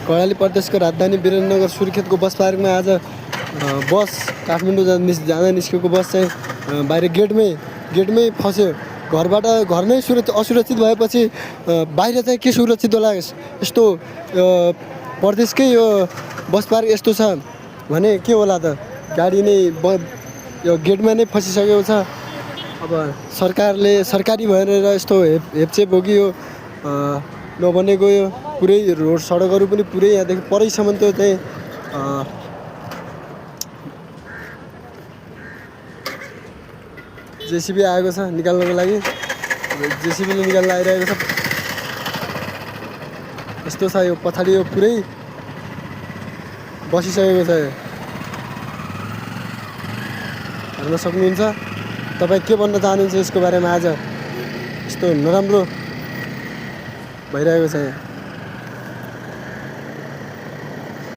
कर्णाली प्रदेशको राजधानी वीरेन्द्रनगर सुर्खेतको बस पार्कमा आज बस काठमाडौँ जाँदा निस्केको बस चाहिँ बाहिर गेटमै फस्यो। घरबाट घर नै असुरक्षित भएपछि बाहिर चाहिँ के सुरक्षित होला? यस्तो प्रदेशकै यो बस पार्क यस्तो छ भने के होला त? गाडी नै यो गेटमा नै फसिसकेको छ। अब सरकारी भएर यस्तो हेपचेप हो कि यो नबनेको यो पुरै रोड सडकहरू पनि पुरै यहाँदेखि परैसम्म त चाहिँ जेसिबी आएको छ निकाल्नको लागि। जेसिबीले निकाल्न आइरहेको छ। यस्तो छ यो पछाडि यो पुरै बसिसकेको छ। हेर्न सक्नुहुन्छ। तपाईँ के भन्न चाहनुहुन्छ यसको बारेमा? आज यस्तो नराम्रो भइरहेको छ यहाँ।